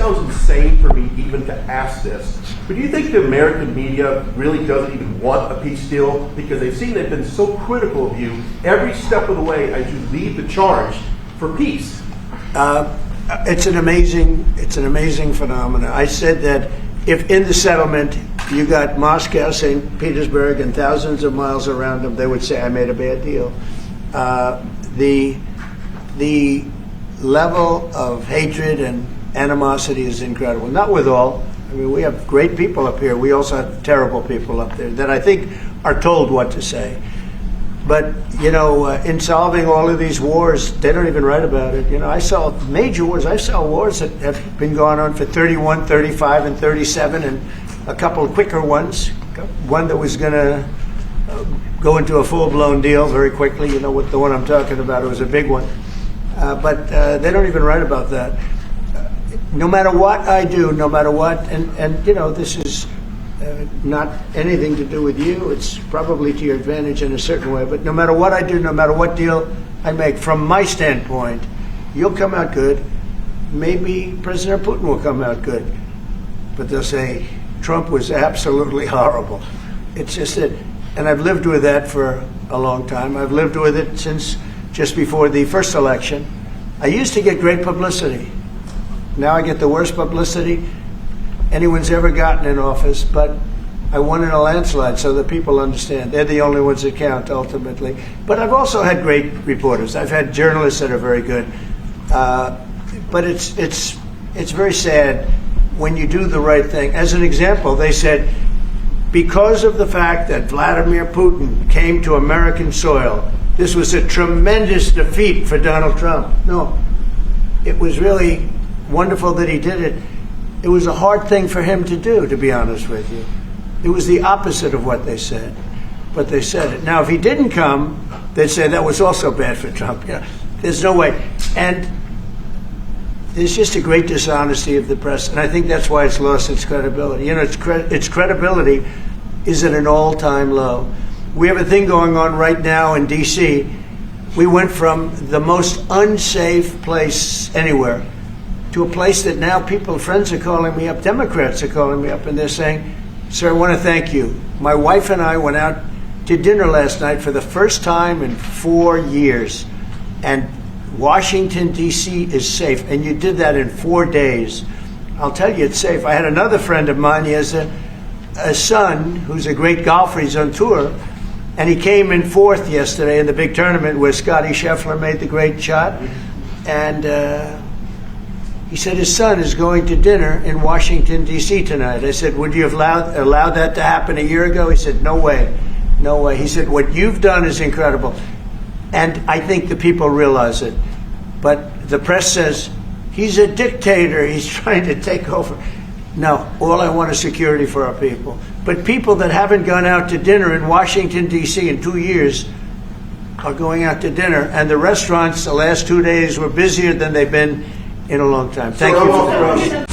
sounds insane for me even to ask this, but do you think the American media really doesn't even want a peace deal because they've been so critical of you every step of the way as you lead the charge for peace? It's an amazing phenomenon. I said that if in the settlement you got Moscow, St. Petersburg, and thousands of miles around them, they would say I made a bad deal. The level of hatred and animosity is incredible. Not with all. I mean, we have great people up here. We also have terrible people up there that I think are told what to say. But, in solving all of these wars, they don't even write about it. I saw major wars. I saw wars that have been going on for 31, 35, and 37, and a couple of quicker ones. One that was going to go into a full-blown deal very quickly. What the one I'm talking about, it was a big one. But they don't even write about that. No matter what I do, no matter what, and this is not anything to do with you. It's probably to your advantage in a certain way. But no matter what I do, no matter what deal I make, from my standpoint, you'll come out good. Maybe President Putin will come out good. But they'll say, Trump was absolutely horrible. It's just that, and I've lived with that for a long time. I've lived with it since just before the first election. I used to get great publicity. Now I get the worst publicity anyone's ever gotten in office, but I won in a landslide, so that people understand. They're the only ones that count, ultimately. But I've also had great reporters. I've had journalists that are very good. But it's very sad when you do the right thing. As an example, they said, because of the fact that Vladimir Putin came to American soil, this was a tremendous defeat for Donald Trump. No, it was really wonderful that he did it. It was a hard thing for him to do, to be honest with you. It was the opposite of what they said, but they said it. Now, if he didn't come, they'd say that was also bad for Trump. There's no way. And there's just a great dishonesty of the press, and I think that's why it's lost its credibility. Its credibility is at an all-time low. We have a thing going on right now in D.C. We went from the most unsafe place anywhere to a place that now friends are calling me up, Democrats are calling me up, and they're saying, sir, I want to thank you. My wife and I went out to dinner last night for the first time in 4 years, and Washington, D.C. is safe, and you did that in 4 days. I'll tell you, it's safe. I had another friend of mine, he has a son who's a great golfer, he's on tour, and he came in fourth yesterday in the big tournament where Scotty Scheffler made the great shot, and he said his son is going to dinner in Washington, D.C. tonight. I said, would you have allowed that to happen a year ago? He said, no way, no way. He said, what you've done is incredible. And I think the people realize it. But the press says, he's a dictator, he's trying to take over. No, all I want is security for our people. But people that haven't gone out to dinner in Washington, D.C. in 2 years are going out to dinner. And the restaurants the last 2 days were busier than they've been in a long time. Thank you for the question.